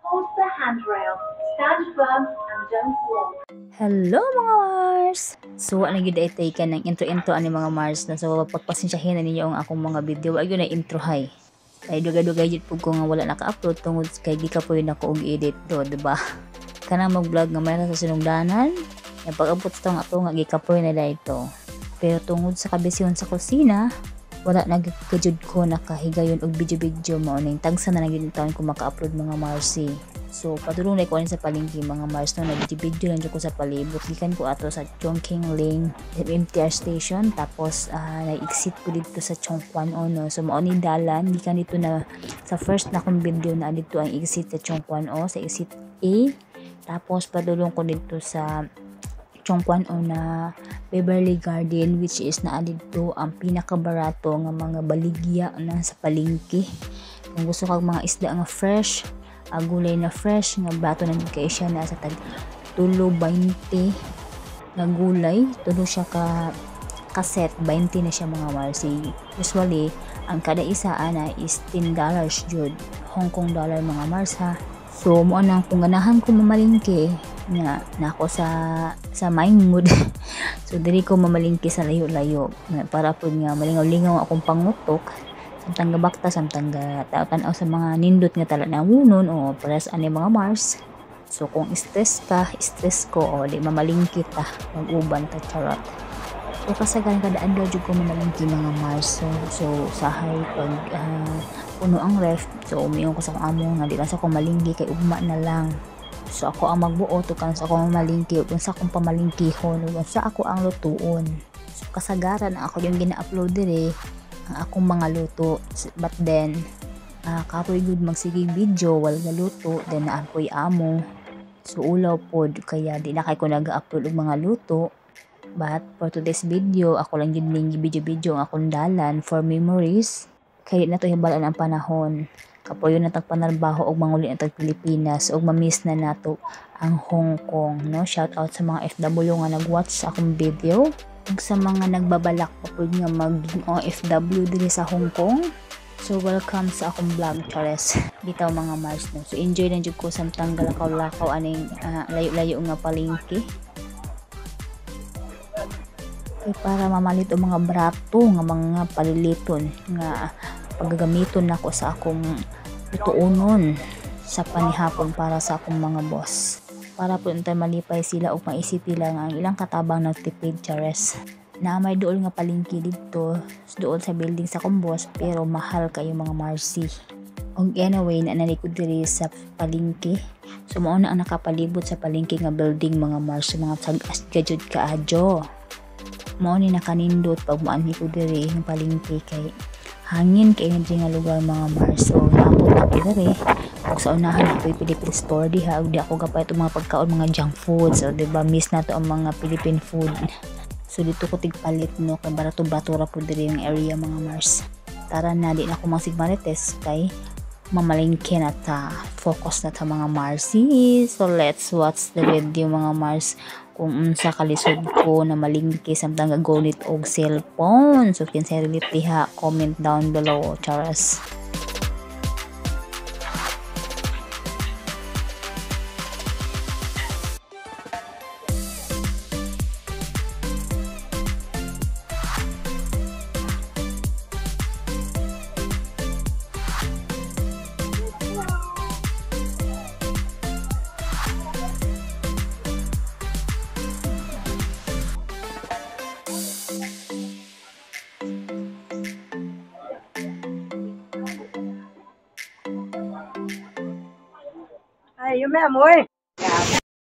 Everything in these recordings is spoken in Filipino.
Hold the handrail, stand firm and don't walk. Hello mga Mars! So, ano yun ay taken ng intro ani mga Mars na so pagpasensyahin na ninyo ang akong mga video. Ayun na intro hay. Kay dugay-dugay jud pug ko nga wala naka-upload tungod kay gikapoy na ko og edit do, diba? Kanang mag-vlog nga mayroon sa sinugdanan. Yung pag-abot sa tong ato nga gikapoy na ito. Pero tungod sa kabisyon sa kusina, wala nagkajud ko nakahigayon og video mao ning tagsa na naging taon ko maka-upload mga Marsi. So padulong na ko sa palengke mga Mars no nag-video lang ko sa palibot gikan ko ato sa Chongqing Lane MTR station tapos nag-exit ko dito sa Chongquan no. So mao ni dalan gikan dito na sa first na kong video na dito ang exit sa Chongquan sa exit A tapos padulong ko dito sa Chongquan na Beverly Garden which is naa dito ang pinakabarato nga mga baligya na sa palengke. Kung gusto kag mga isda nga fresh gulay na fresh nga bato na kay siya na sa tag tulo 20 nga gulay tulo siya ka set 20 na siya mga Marsi. Usually ang kada isa ana is $10 jud Hong Kong dollar mga Mars ha. So mo nang kung ganahan ko mamalingki nga nako sa mind mood so diri ko mamalingki sa layo-layo para pud nga malingaw-lingaw akong pangutok samtang gabakta samtang tanaw sa mga nindot nga tala na wunon o pares ani mga Mars. So kung stress ko o di mamalingki ta mag-uban ta charot. So kasagaran kada adlaw jud ko mamalingki mga Mars. So sahay pag puno ang ref so umiyon ko sa akong amo nga di lang sa ko malingki kay ugma na lang. So ako ang magbuo to kan sa akong mamalingki ug sa akong pamalingkihon ug sa ako ang lutuon. So kasagaran ako yung gina-upload diri ang akong mga luto but then kapoy good magsigig video wala luto then naapoy amo so ulaw pod kaya di na kay ko nag-upload og mga luto but for today's video ako lang yun ning video ang akong dalan for memories kay na to hibalan ang panahon kapoy na tagpanarbaho og manguli na tag Pilipinas og ma-miss na nato ang Hong Kong no. Shout out sa mga FW nga nag-watch sa akong video ug sa mga nagbabalak pa pud nga maging OFW diri sa Hong Kong. So welcome sa akong vlog Charles. Bitaw mga Mars no. So enjoy lang jud ko samtang galakaw-lakaw aning layo-layo nga palengke. Kay para mamalit og mga brato nga mga paliliton nga paggagamiton nako sa akong lutuonon sa panihapon para sa akong mga boss. Para po untay malipay sila o maisip nila nga ang ilang katabang nagtipid Chares. Na may dool nga palengke dito, dool sa building sa kumbos pero mahal kayo mga Marsi. Og anyway na nalikod diri sa palengke. So mao na ang nakapalibot sa palengke nga building mga Mars mga tagas gajud kaadyo. Mao ni nakanindot pag moanhi ko diri ng palengke kay hangin kay nga lugar mga Mars. So ako diri ug sa unahan ako'y Philippine store diha ug di ako gapay itong mga pagkaon mga junk food so diba miss na to ang mga Philippine food so dito ko tigpalit no kay barato-bato ra pud diri yung area mga Mars. Tara na di na ako masigmarites kay mamalingke na ta focus na ta mga Marsi. So let's watch the video mga Mars kung unsa kalisod ko na malingki samtang gagonit og cellphone. So kinsa relate diha comment down below Charas. Ayun may amoy.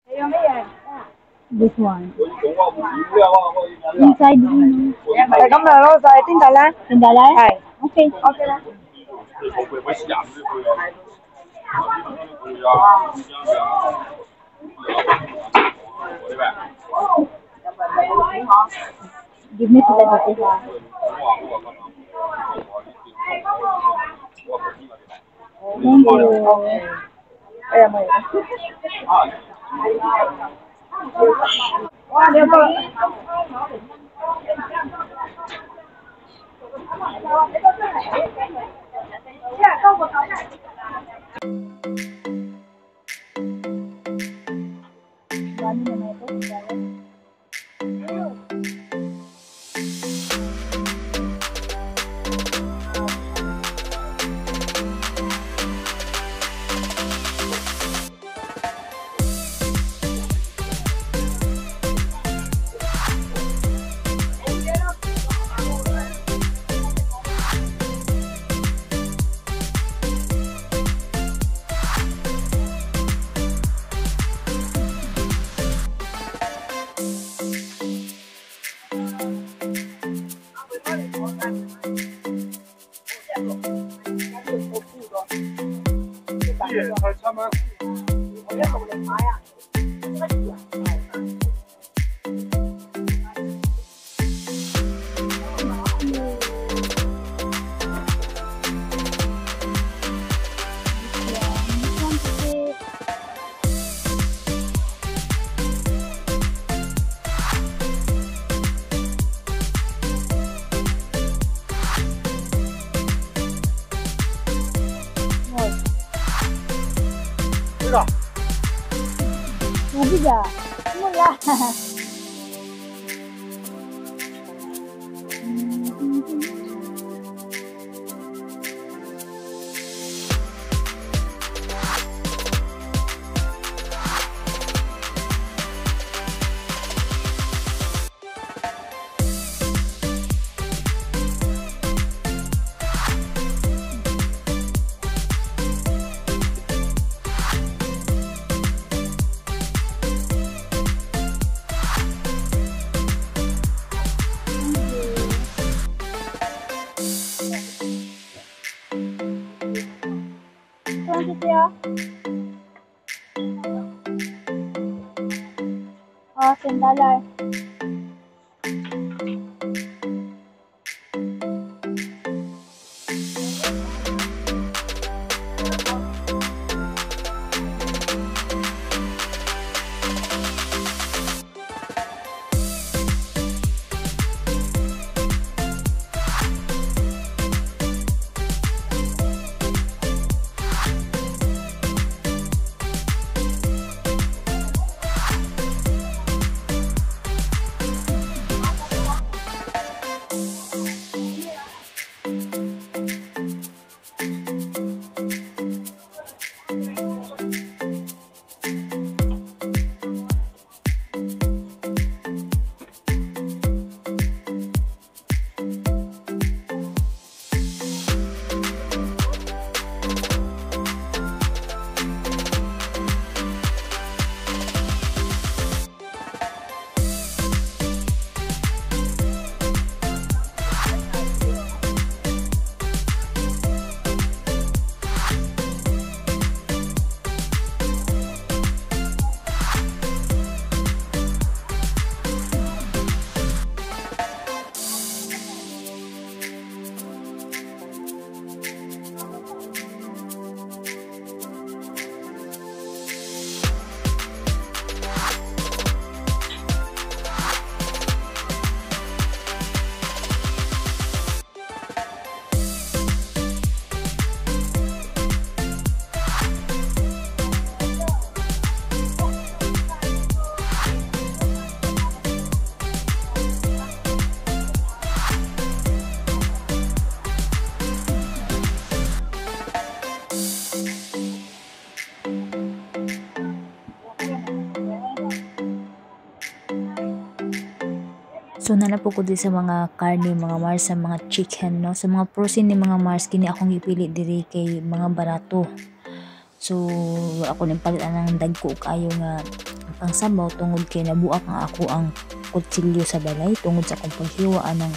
Ayun may yan. This one. Inside the Tại cảm ơn nó rồi tin Đà Lạt. $10? Hay. Okay. Ok đó. Give me $2. Thank you. Ayun may. Wow, đeo bơ. 잘 참아. 이거. 여기다. 몰라. 주세요. $10. So nalapo ko din sa mga karne mga Mars, sa mga chicken no, sa mga protein ni mga Mars kini akong gipili diri kay mga barato. So ako ning palitan ng dagko kayo nga pangsabaw tungod kay nabuak nga ako ang kutsilyo sa balay tungod sa akong paghiwaan ng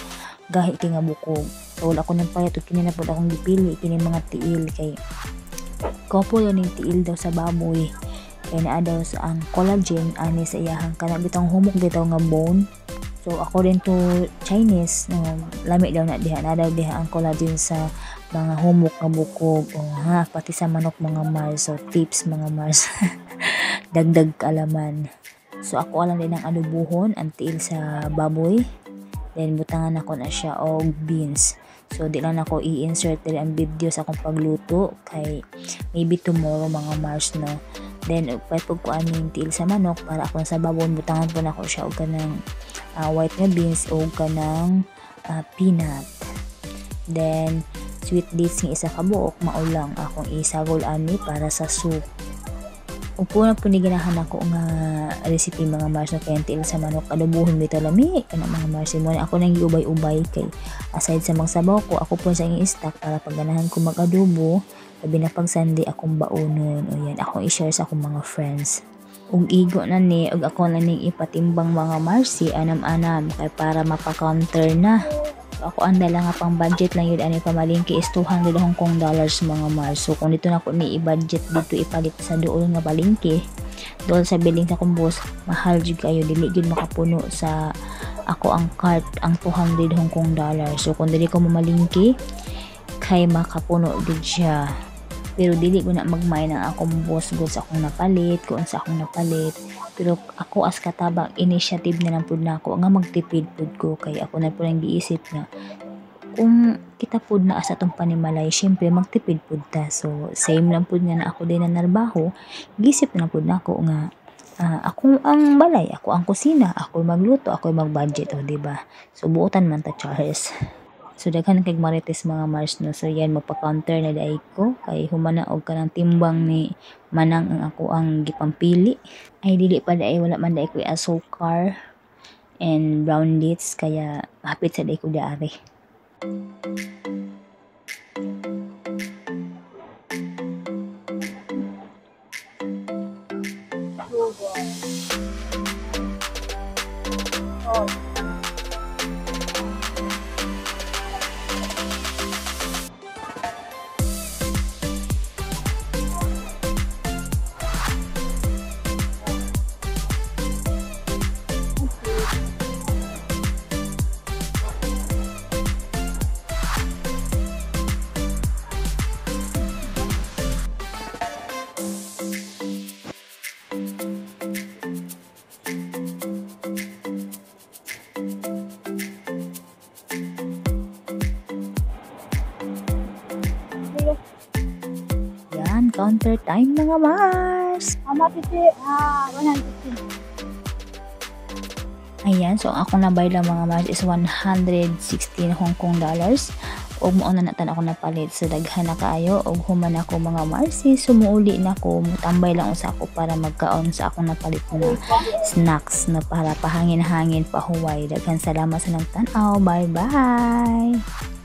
gahi kay nga bukog. So wala ko nang palit kini na pud akong gipili kini mga tiil kay kopo yun yung tiil daw sa baboy kay naa daw sa ang collagen ani sa iyahang kana bitang humok bitaw nga bone. So according to Chinese, lami daw na diha, na daw diha ang collagen sa mga humok nga bukog pati sa manok mga Mars. So tips mga Mars. Dagdag kaalaman. So ako alam din ang adobuhon, ang tiil sa baboy. Then butangan ako na siya og beans. So di lang ako i-insert din ang video sa akong pagluto kay maybe tomorrow mga Mars no. Then pwede ko aning tiil sa manok para ako sa babon butangan po na ako siya og kanang white nga beans o kanang peanut. Then sweet dates nga isa ka buok maulang akong isagol ani para sa soup. Upo na po ni ganahan ako nga recipe mga Mars no kaya tiil sa manok adobuhon bitaw lami kana mga Mars mo ako nang giubay-ubay kay aside sa mga sabaw ko ako po sa i-stock para pag ganahan ko mag-adobo labi na pag Sunday akong baonon o yan akong i-share sa akong mga friends. Ug igo na ni ug ako na ning ipatimbang mga Marsi anam-anam kay para mapa-counter na. So, ako ang dala nga pang budget lang yun ani pamalingki is 200 Hong Kong dollars mga Mars. So kung dito na ko ni i-budget dito ipalit sa dool nga palingki, doon sa billing sa kumbos, mahal jud kayo, dili gyud makapuno sa ako ang cart ang 200 Hong Kong dollars. So kung dili ko mamalingki kay makapuno gud siya. Pero dili ko na magmay ng akong boss goods akong napalit, kung sa akong napalit. Pero ako as katabang initiative na lang pud nako nga magtipid pud ko kay ako na pud ang giisip nga kung kita pud na sa atong panimalay, syempre magtipid pud ta. So same lang pud nga na ako din na narbaho, gisip na pud nako nga ako ang balay, ako ang kusina, ako magluto, ako mag-budget, o diba? So buotan man ta Charles. So daghan kay marites mga Mars no. So yan magpa-counter na dai ko kay humana og kanang timbang ni manang ang ako ang gipampili. Ay dili pa dai wala man dai ko asukar and brown dates kaya hapit sa dai ko diari. Yan, counter time mga Mars. Mama titi, 150. Ayan, so akong nabay lang mga Mars is 116 Hong Kong dollars. Og mao na natan ako napalit. So daghan na kaayo og human ako mga Mars. Sumuuli na ko, mutambay lang usa ako para magkaon sa akong napalit na snacks na para pahangin-hangin pahuway. Daghan salamat sa nagtan-aw. Bye-bye.